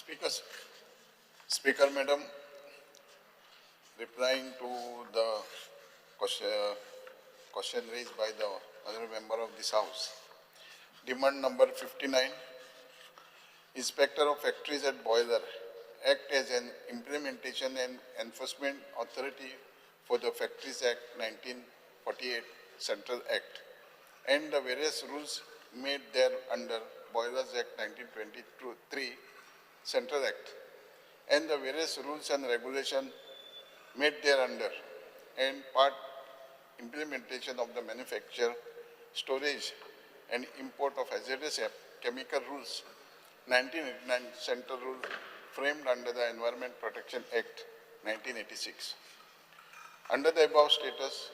Speakers, Speaker Madam, replying to the question raised by the other member of this House. Demand number 59, Inspector of Factories at Boiler, act as an implementation and enforcement authority for the Factories Act 1948 Central Act and the various rules made there under Boilers Act 1923 Central Act and the various rules and regulations made thereunder, and part implementation of the manufacture, storage, and import of hazardous chemical rules, 1989 Central Rule framed under the Environment Protection Act, 1986. Under the above status,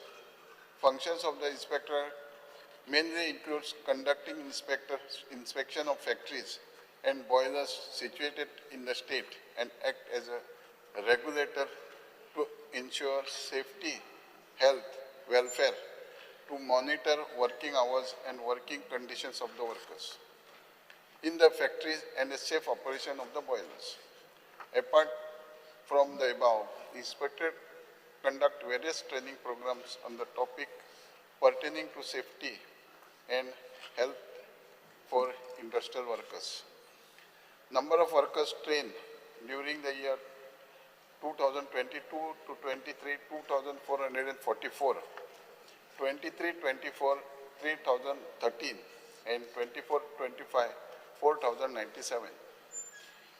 functions of the inspector mainly includes conducting inspection of factories and boilers situated in the state and act as a regulator to ensure safety, health, welfare, to monitor working hours and working conditions of the workers in the factories and the safe operation of the boilers. Apart from the above, the inspector conduct various training programs on the topic pertaining to safety and health for industrial workers. Number of workers trained during the year 2022 to 23, 2,444, 23-24, 3,013, and 24-25, 4,097.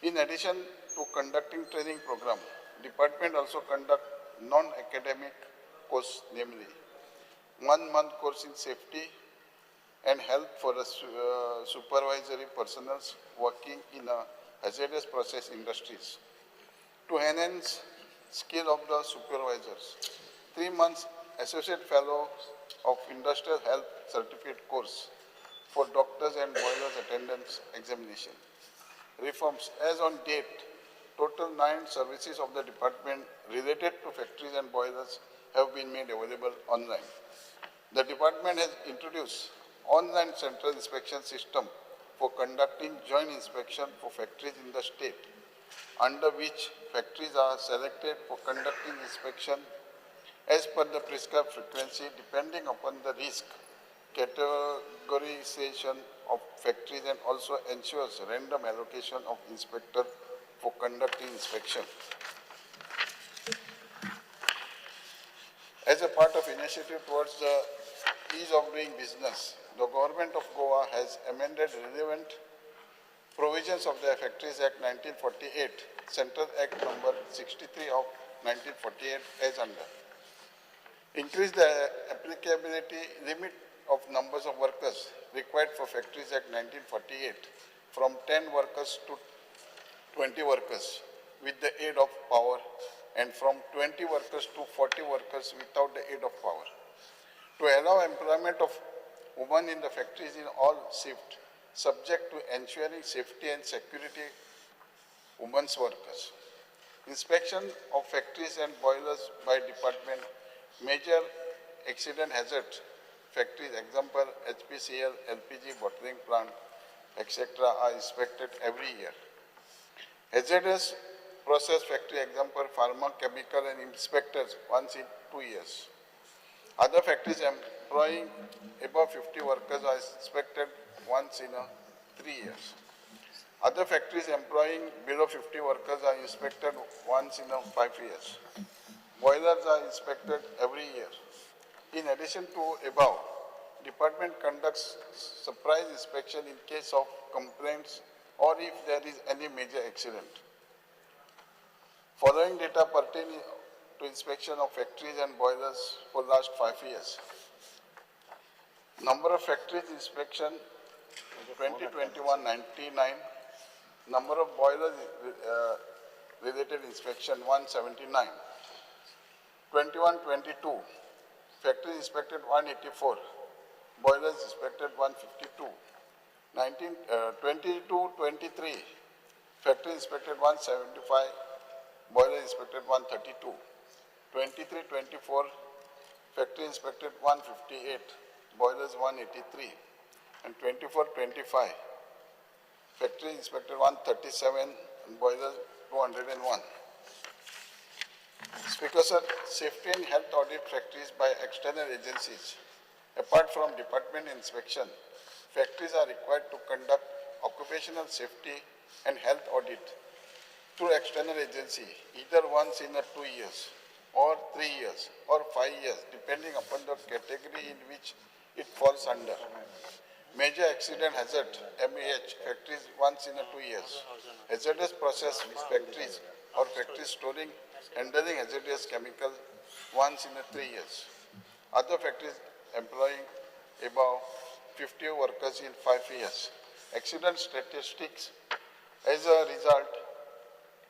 In addition to conducting training program, department also conduct non-academic course, namely 1 month course in safety and health for the supervisory personnel working in a hazardous process industries. To enhance skill of the supervisors, 3 months associate fellow of industrial health certificate course for doctors and boilers attendants examination. Reforms as on date, total 9 services of the department related to factories and boilers have been made available online. The department has introduced online central inspection system for conducting joint inspection for factories in the state, under which factories are selected for conducting inspection as per the prescribed frequency depending upon the risk categorization of factories, and also ensures random allocation of inspector for conducting inspection. As a part of initiative towards the ease of doing business, the government of Goa has amended relevant provisions of the Factories Act 1948, Central Act number 63 of 1948 as under. Increase the applicability limit of numbers of workers required for Factories Act 1948 from 10 workers to 20 workers with the aid of power, and from 20 workers to 40 workers without the aid of power. To allow employment of women in the factories in all shifts, subject to ensuring safety and security women's workers. Inspection of factories and boilers by department, major accident hazard factories, example HPCL, LPG bottling plant, etc. are inspected every year. Hazardous process factory, example pharma, chemical, and inspectors once in 2 years. Other factories employing above 50 workers are inspected once in 3 years. Other factories employing below 50 workers are inspected once in 5 years. Boilers are inspected every year. In addition to above, department conducts surprise inspection in case of complaints or if there is any major accident. Following data pertaining to inspection of factories and boilers for last 5 years. Number of factories inspection 2021 99. Number of boilers related inspection 179. 21-22. Factories inspected 184. Boilers inspected 152. 22-23. Factory inspected 175. Boiler inspected 132. 23-24. Factory inspected 158. Boilers 183. And 24-25. Factory inspected 137. and boiler 201. Speaker, sir, safety and health audit factories by external agencies. Apart from department inspection, factories are required to conduct occupational safety and health audit through external agency, either once in a 2 years, or 3 years, or 5 years, depending upon the category in which it falls under. Major accident hazard, MAH, factories once in a 2 years. Hazardous process factories or factories storing, handling hazardous chemical once in a 3 years. Other factories employing above 50 workers in 5 years. Accident statistics as a result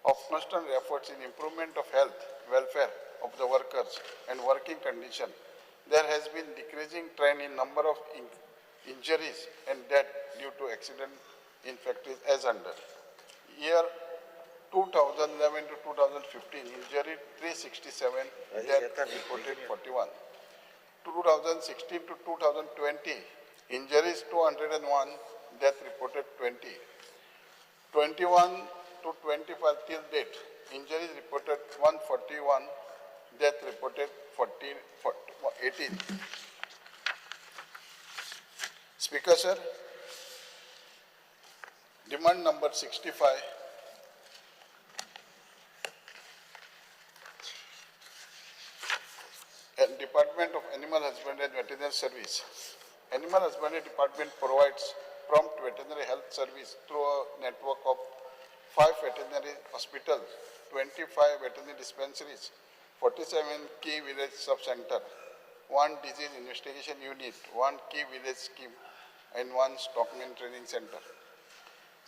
of constant efforts in improvement of health, welfare of the workers and working condition, there has been decreasing trend in number of injuries and death due to accident in factories as under. Year 2011 to 2015, injury 367, death reported 41. 2016 to 2020, injuries 201, death reported 20. 21 to 25 till date, injuries reported 141, death reported 18. Speaker, sir, demand number 65. Department of Animal Husbandry and Veterinary Service. Animal Husbandry Department provides prompt veterinary health service through a network of 5 veterinary hospitals, 25 veterinary dispensaries, 47 key village sub-center, 1 disease investigation unit, 1 key village scheme, and 1 stockman training center.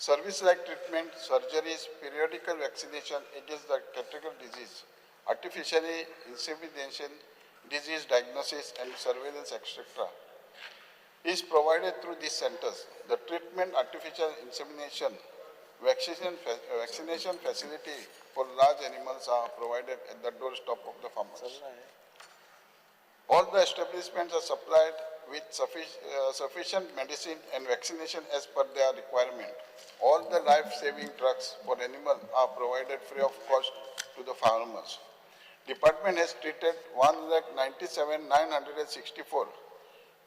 Service like treatment, surgeries, periodical vaccination against the categorical disease, artificially insemination, disease diagnosis and surveillance, etc., is provided through these centers. The treatment, artificial insemination, vaccination facility for large animals are provided at the doorstep of the farmers. All the establishments are supplied with sufficient medicine and vaccination as per their requirement. All the life-saving drugs for animals are provided free of cost to the farmers. Department has treated 1,97,964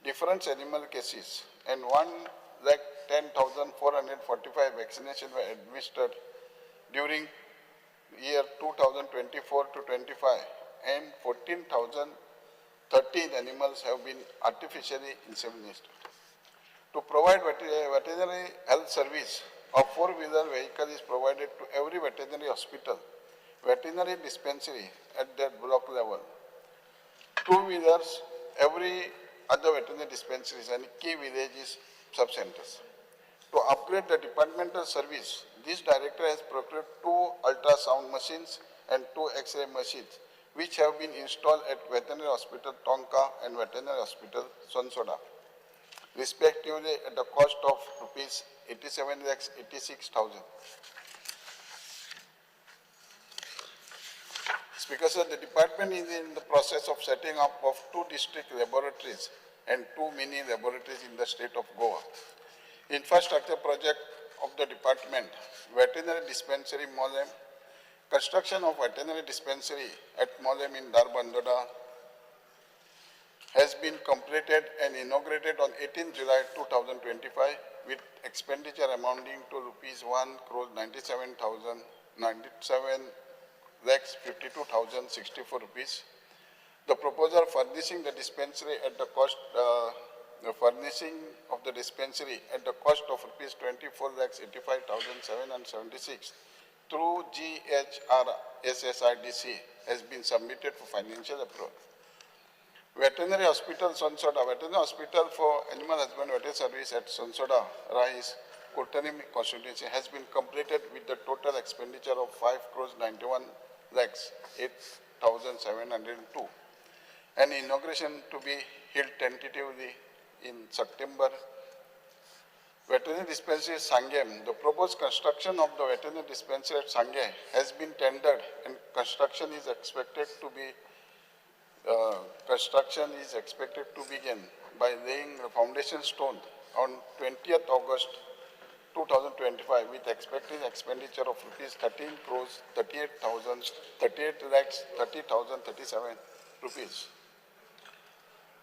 different animal cases and 1,10,445 vaccinations were administered during year 2024 to 25 and 14,013 animals have been artificially inseminated. To provide veterinary health service, a 4-wheeler vehicle is provided to every veterinary hospital, veterinary dispensary at their block level. 2-wheelers, every other veterinary dispensaries and key villages sub-centers. To upgrade the departmental service, this director has procured 2 ultrasound machines and 2 X-ray machines, which have been installed at Veterinary Hospital Tonka and Veterinary Hospital Sonsoda, respectively at the cost of rupees 87,86,000. Speaker, sir, the department is in the process of setting up of 2 district laboratories and 2 mini laboratories in the state of Goa. Infrastructure project of the department, veterinary dispensary Molem, construction of veterinary dispensary at Molem in Darbandoda has been completed and inaugurated on 18 July 2025 with expenditure amounting to rupees 1,97,52,064 rupees. The proposal furnishing the dispensary at the cost, the furnishing of the dispensary at the cost of rupees 24,85,776 through GHRSSIDC has been submitted for financial approval. Veterinary Hospital Sonsoda, Veterinary Hospital for Animal Husbandry Veterinary Service at Sonsoda, Rais, Kottani constituency has been completed with the total expenditure of 5 crores 91 lakhs 8,702. An inauguration to be held tentatively in September. Veterinary dispensary Sangem. The proposed construction of the veterinary dispensary at Sangem has been tendered and construction is expected to begin by laying the foundation stone on 20th August 2025 with expected expenditure of rupees 13 crores 38 lakhs 30,037 rupees.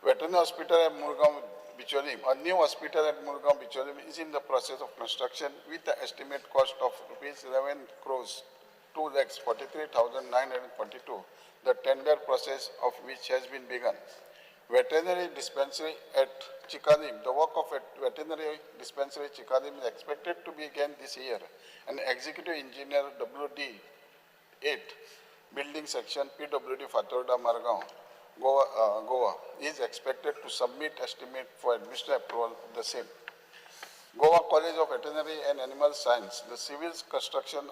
Veterinary Hospital at Murgaon Bicholim. A new hospital at Murgaon Bicholim is in the process of construction with the estimate cost of rupees 11 crores 2 lakhs 43,942. The tender process of which has been begun. Veterinary dispensary at Chikalim. The work of veterinary dispensary at Chikalim is expected to begin this year. An executive engineer WD 8 building section PWD Fatorda Margaon, Goa is expected to submit estimate for administrative approval of the same. Goa College of Veterinary and Animal Science. The civil construction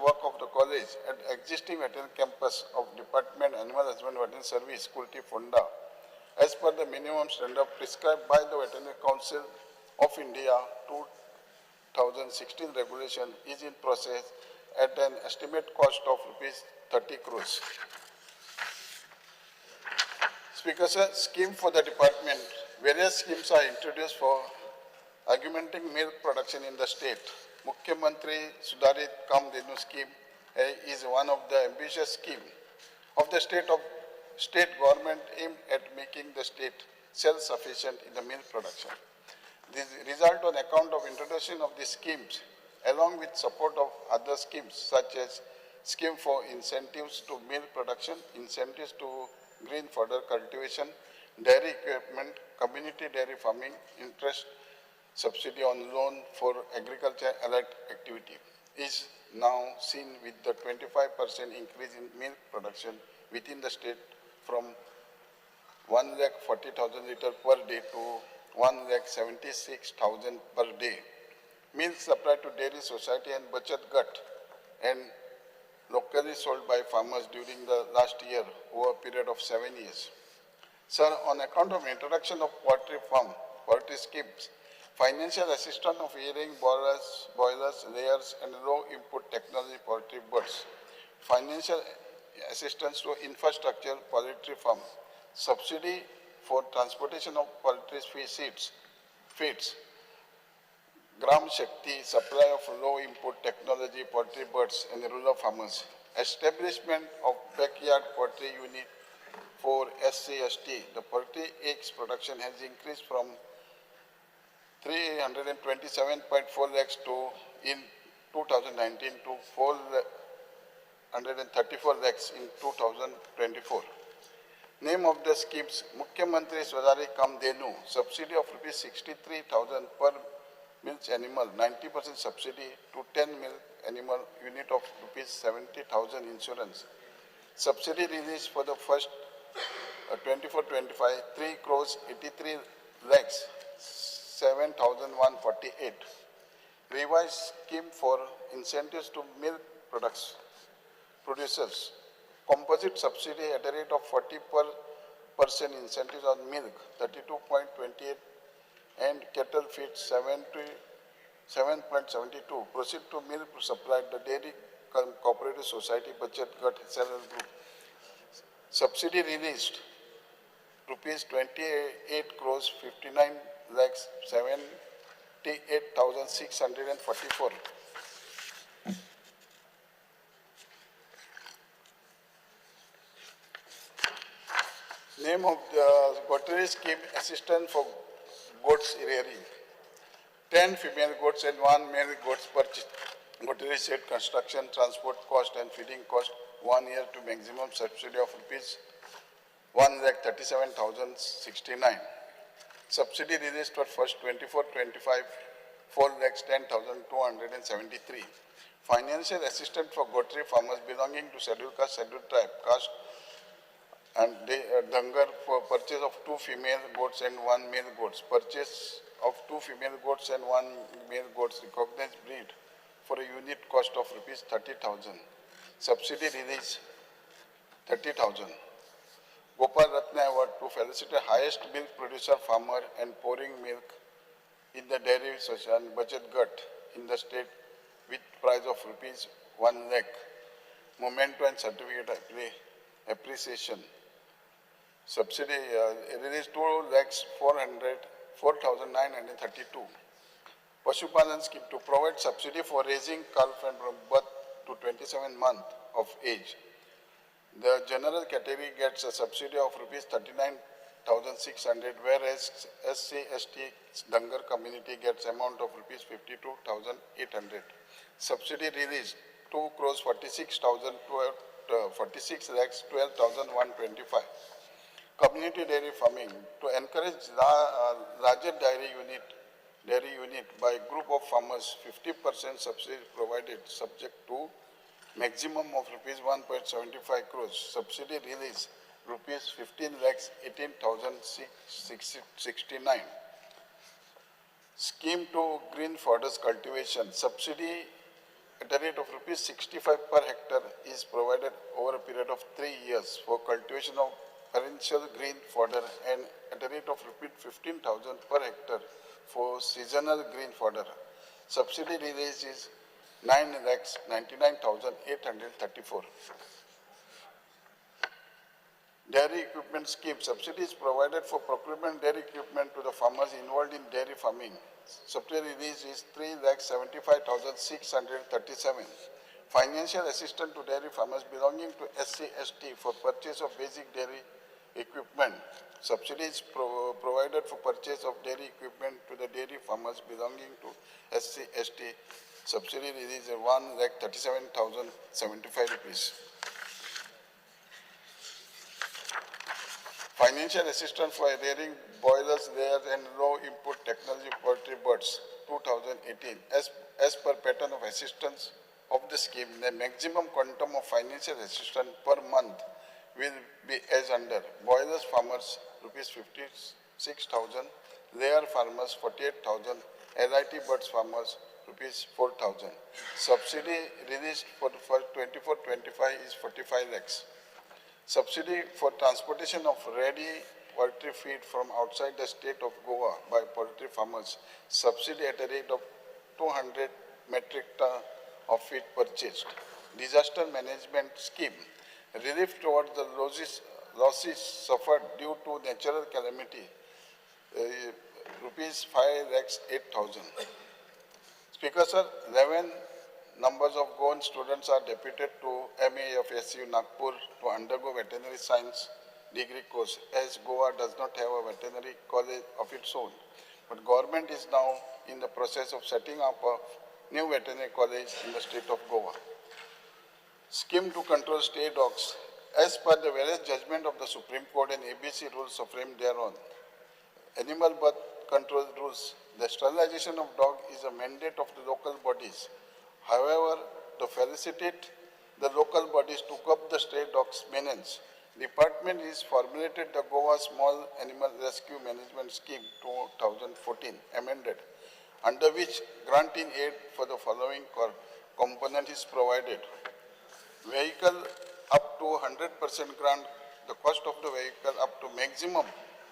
work of the college at existing veterinary campus of Department Animal Husbandry Veterinary Service, Kulti Fonda, as per the minimum standard prescribed by the Veterinary Council of India 2016 regulation is in process at an estimate cost of rupees 30 crores. Speaker, sir, scheme for the department. Various schemes are introduced for augmenting milk production in the state. Mukhyamantri Sudarit Kam Denu scheme is one of the ambitious schemes of the state government aimed at making the state self-sufficient in the milk production. This result on account of introduction of these schemes, along with support of other schemes such as scheme for incentives to milk production, incentives to green fodder cultivation, dairy equipment, community dairy farming, interest subsidy on loan for agriculture allied activity is now seen with the 25% increase in milk production within the state from 1,40,000 liters per day to 1,76,000 per day. Milk supplied to dairy society and Bachat Gut and locally sold by farmers during the last year over a period of 7 years. Sir, on account of introduction of poultry schemes, financial assistance of hearing boilers, layers, and low input technology poultry birds, financial assistance to infrastructure poultry farm, subsidy for transportation of poultry feeds, Gram Shakti, supply of low input technology poultry birds and rural farmers, establishment of backyard poultry unit for SC/ST. The poultry eggs production has increased from 327.4 lakhs in 2019 to 434 lakhs in 2024. Name of the schemes: Mukhyamantri Swadhari Kam Denu, subsidy of rupees 63,000 per milk animal, 90% subsidy to 10 milk animal unit of rupees 70,000 insurance. Subsidy released for the first 24-25, 3 crores 83 lakhs 7,148. Revised scheme for incentives to milk producers. Composite subsidy at a rate of 40% incentives on milk, 32.28, and cattle feed 7.72. Proceed to milk supplied the Dairy Cooperative Society Bachat Gut SLL Group. Subsidy released rupees 28 crores 59 lakhs 78,644. Name of the Gottery scheme: assistant for goats rearing. 10 female goats and 1 male goats purchased. Gottery said construction, transport cost and feeding cost 1 year to maximum subsidy of rupees 1,37,069. Subsidy released for first 24-25 4,10,273. Financial assistance for Gottery farmers belonging to scheduled caste, scheduled tribe, caste and Dangar for purchase of 2 female goats and 1 male goats. Purchase of 2 female goats and 1 male goats recognized breed for a unit cost of rupees 30,000. Subsidy release 30,000. Gopal Ratna Award to felicitate highest milk producer farmer and pouring milk in the dairy social budget gut in the state with price of rupees 1 lakh. Memento and certificate appreciation. Subsidy release 2 lakhs 4,932. Pashupalan scheme to provide subsidy for raising calf and from birth to 27 months of age. The general category gets a subsidy of rupees 39,600, whereas SC/ST Dangar community gets amount of rupees 52,800. Subsidy released 2 crores 46 lakhs 12,125. Community dairy farming to encourage larger dairy unit by group of farmers, 50% subsidy provided subject to maximum of rupees 1.75 crores. Subsidy release rupees 15 lakhs 18,669. Scheme to green forest cultivation. Subsidy at a rate of rupees 65 per hectare is provided over a period of 3 years for cultivation of perennial green fodder and at a rate of rupees 15,000 per hectare for seasonal green fodder. Subsidy release is 9,99,834. Dairy equipment scheme. Subsidies provided for procurement dairy equipment to the farmers involved in dairy farming. Subsidy release is 3,75,637. Financial assistance to dairy farmers belonging to SC/ST for purchase of basic dairy equipment. Subsidies provided for purchase of dairy equipment to the dairy farmers belonging to SC/ST. Subsidy release is 1,37,075 rupees. Financial assistance for rearing boilers, layers and low input technology poultry birds, 2018. As per pattern of assistance of the scheme, the maximum quantum of financial assistance per month will be as under. Boilers farmers, rupees 56,000. Layer farmers, 48,000. LIT birds farmers, rupees 4,000. Subsidy released for 24-25 is 45 lakhs. Subsidy for transportation of ready poultry feed from outside the state of Goa by poultry farmers. Subsidy at a rate of 200 metric ton of feed purchased. Disaster management scheme. Relief towards the losses suffered due to natural calamity. Rupees 5 lakhs 8,000. Speaker sir, 11 numbers of Goan students are deputed to MAFSU Nagpur to undergo veterinary science degree course, as Goa does not have a veterinary college of its own. But government is now in the process of setting up a new veterinary college in the state of Goa. Scheme to control stray dogs. As per the various judgment of the Supreme Court and ABC rules of framed thereon, animal birth control rules, the sterilization of dog is a mandate of the local bodies. However, to facilitate the local bodies took up the stray dogs maintenance. Department is formulated the Goa Small Animal Rescue Management Scheme 2014 amended, under which granting aid for the following component is provided. Vehicle up to 100% grant, the cost of the vehicle up to maximum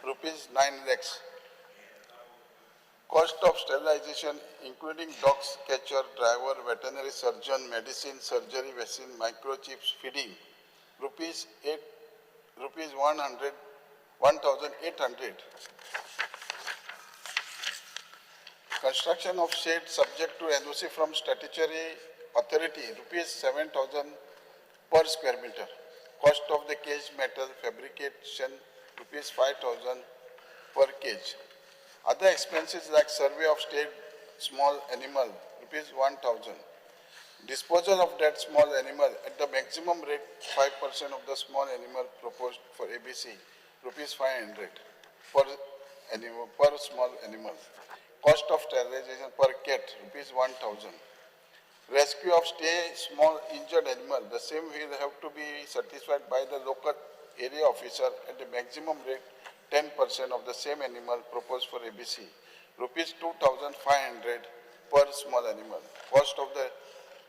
rupees 9 lakhs. Cost of sterilization, including dogs, catcher, driver, veterinary surgeon, medicine, surgery, vaccine, microchips, feeding, rupees 1,800. Construction of shed subject to NOC from statutory authority, rupees 7,000 per square meter. Cost of the cage metal fabrication, rupees 5,000 per cage. Other expenses like survey of state small animal, rupees 1,000. Disposal of that small animal at the maximum rate, 5% of the small animal proposed for ABC, rupees 500 per small animal. Cost of sterilization per cat, rupees 1,000. Rescue of stray small injured animal, the same will have to be satisfied by the local area officer at the maximum rate, 10% of the same animal proposed for ABC, rupees 2,500 per small animal. Cost of the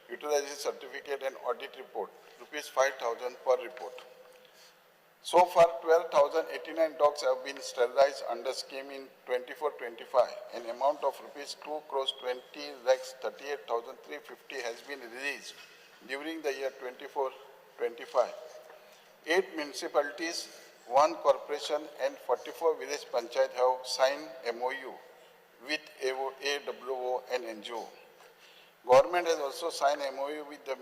utilization certificate and audit report, rupees 5,000 per report. So far, 12,089 dogs have been sterilized under scheme in 24-25. An amount of rupees 2 crores 20 lakhs 38,350 has been released during the year 24-25. 8 municipalities, 1 corporation and 44 village panchayat have signed MOU with AWO and NGO. Government has also signed MOU with the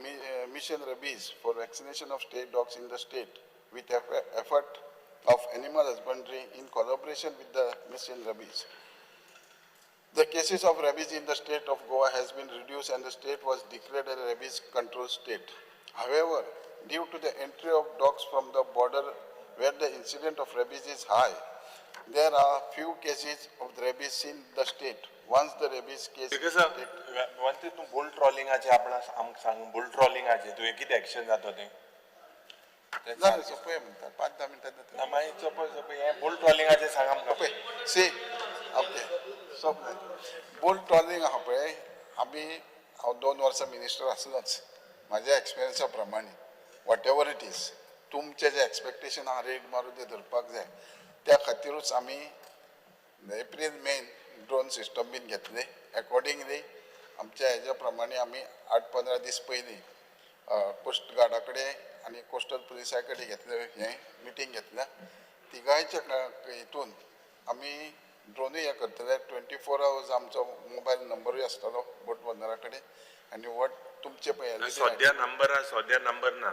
Mission Rabies for vaccination of stray dogs in the state with effort of animal husbandry in collaboration with the Mission Rabies. The cases of rabies in the state of Goa has been reduced and the state was declared a rabies control state. However, due to the entry of dogs from the border where the incidence of rabies is high, there are few cases of rabies in the state. Once the rabies case because one thing bull trolling aje आपणा सांग bull trolling aje तू किती action जातो ते जालें सोपय म्हणतात 5-10 मिनिटांत ना मागीर सोपय हे bull trolling aje सांग आमकां सी ओके सोपय बुल ट्रॉलिंग आहा पळय आमी हांव 2 वर्सां मिनिस्टर आसलोच म्हाज्या एक्सपिरियन्सा प्रमाणे वॉट एवर इट इज तुमचे जे एक्सपेक्टेशन आहा रेड मारून ते धरपाक जाय त्या खातीरूच आमी एप्रील मे ड्रोन सिस्टम बीन घेतले अकॉर्डिंगली आमच्या हेज्या प्रमाणे आमी 8-15 दीस पयलीं कोस्ट गार्डा कडेन आनी कोस्टल पुलिसा कडेन घेतले हें मिटींग घेतल्या तिगायच्या हितून आमी ड्रोनूय हे करतले 24 hours आमचो मोबायल नंबरूय आसतलो बोट बंदरा कडेन आनी वॉट तुमचे पळय सद्या नंबर ना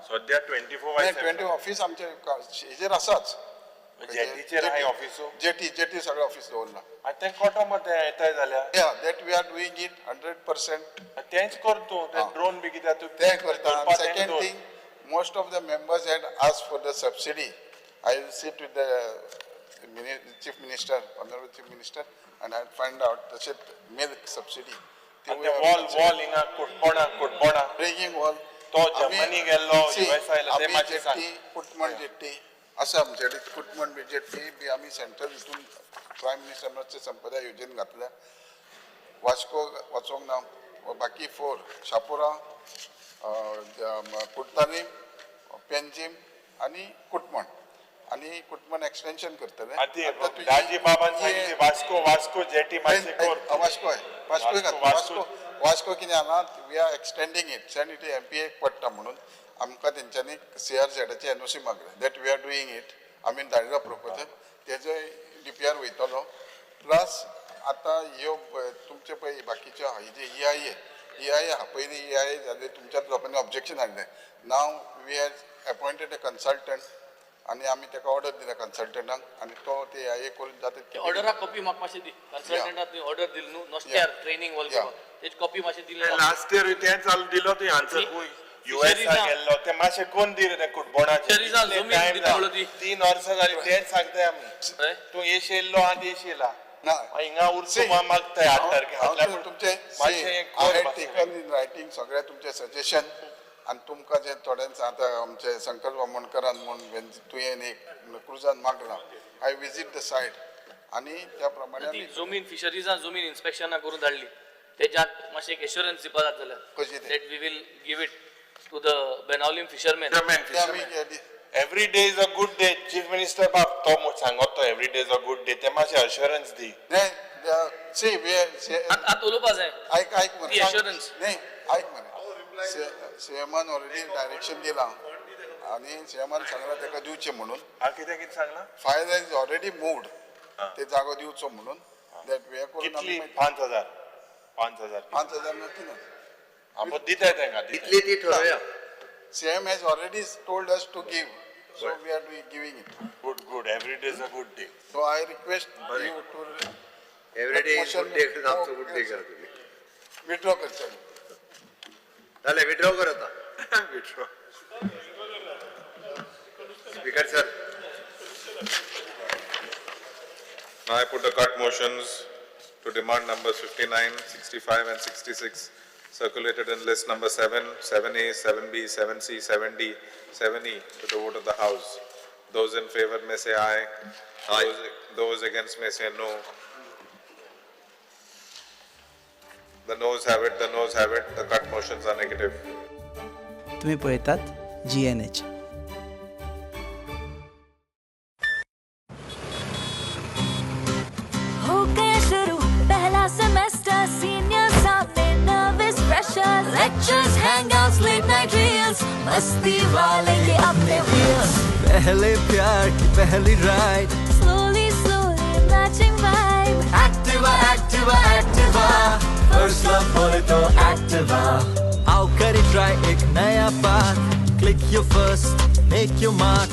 सद्या 24 ऑफिस आमचे हेजेर आसाच जेटीचेर हाय ऑफिसो जेटी सगळे ऑफिस दवरला आनी ते कोटो मध्ये येताय जाल्यार या that we are doing it 100%. तेच करतो ते ड्रोन बी कित्याक ते करता second thing most of the members had asked for the subsidy. I will sit with the chief minister, honorable chief minister, and I find out the milk subsidy. And the wall inga kutbona breaking wall. तो Germany गेल्लो USA ला ते माचे सांग कुटमण jetty असा आमच्याकडे कुटमण jetty B आम्ही central हितून prime मिनिस्टराचे संपदा येवजण घातल्या वास्को वाचोंक ना बाकी 4 शापोरा कुर्तालीम पेंजीम आणि कुटमण एक्सटेंशन करतले दाजी बाबान सांगितले वास्को जेटी मातशे कर वास्को कितें आला we are extending it sanitary MPA पडटा म्हणून आमकां तेंच्यांनी CRZची एनओसी मागले that we are doing it आमी धाडला प्रपोजल तेजो DPR वयतलो प्लस आतां ह्यो तुमचे पळय बाकीच्यो आहा जे EIA आहा पयलीं EIA जाले तुमच्या लोकांनी ऑब्जेक्शन हाडलें now we has अपॉयंटेड a consultant आनी आमी ताका ऑर्डर दिला कन्सल्टंटाक आनी तो ते EIA करून जाता ऑर्डरा कॉपी म्हाका मातशें दी कन्सल्टंटाक ऑर्डर दिली न्हू नोस्त्यार ट्रेनिंग वॉल तेज कॉपी मातशें दिली लास्ट इयर ते चालू दिलो ते आन्सर USA गेल्लो ते मातशें कोण दी रे ते कुटबोणाचे 3 वर्सां जाली तेच सांगताय आमी तूं येशेल्लो आनी येशेला ना हिंगा उरसू मागताय 8 तारखेक तुमचे टेकन इन रायटिंग सगळे तुमचे सजेशन आनी तुमकां जे थोड्यांच आतां आमचे संकल्प वामोणकरान म्हूण तुवें एक क्रुजान मागला आय विजीट द सायट आनी त्या प्रमाणे जमीन फिशरीजां जमीन इन्स्पेक्शनां करून धाडली तेज्यात मातशें एक एश्युरन्स दिवपा जाय जाल्यार that we will give it to the Benaulim fisherman every day is a good day chief minister बाब तो सांगतो every day is a good day ते मातशें अश्युरन्स दी सी आतां उलोवपा जाय आयक मरे एश्युरन्स न्ही आयक मरे सीएमान ऑलरेडी डायरेक्शन दिलां आनी सीएमान सांगलां ताका दिवचें म्हणून कितें सांगलां फायल इज ऑलरेडी मूव्ड ते जागो दिवचो म्हणून दॅट वे करून 5000 नक्की ना आपण दिताय तांकां इतली ती ठरवया CM has already told us to give, so we are giving it. Good. Every day is a good day. So I request you to. Every day is good day आमचो good day करा तुम्ही Withdraw करचें. जाले withdraw कर आता Withdraw. Speaker sir Now I put the cut motions to demand numbers 59, 65 and 66 circulated in list number 7, 7A, 7B, 7C, 7D, 7E to the vote of the House. Those in favor may say aye. Aye. Those against may say no. The noes have it, the noes have it. The cut motions are negative. तुम्ही पळयतात GNH. हो गया शुरू पहला semester senior सामने nervous pressure lectures hangouts late night reels मस्ती वाले ये अपने व्हील्स पहले प्यार की पहली ride slowly matching vibe Activa, Activa, Activa. First love बोले तो Activa. आओ करें try एक नया path. Click your first, make your mark.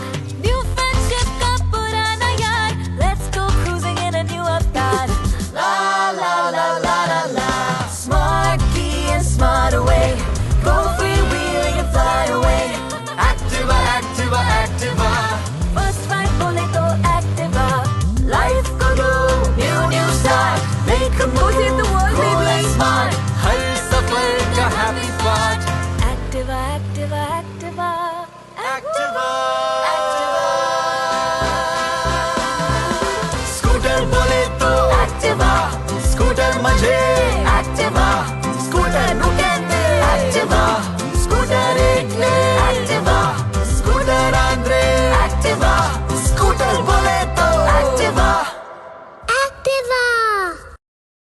New friendship का पुराना यार. Let's go cruising in a new avatar. La la la la la la. Smart key and smart away. Go freewheeling and fly away. Activa, Activa, Activa. First ride बोले तो Activa. Life को दो new start. Make a move, see the world, cool baby. and smart. हर सफर का happy part. Activa, Activa, Activa.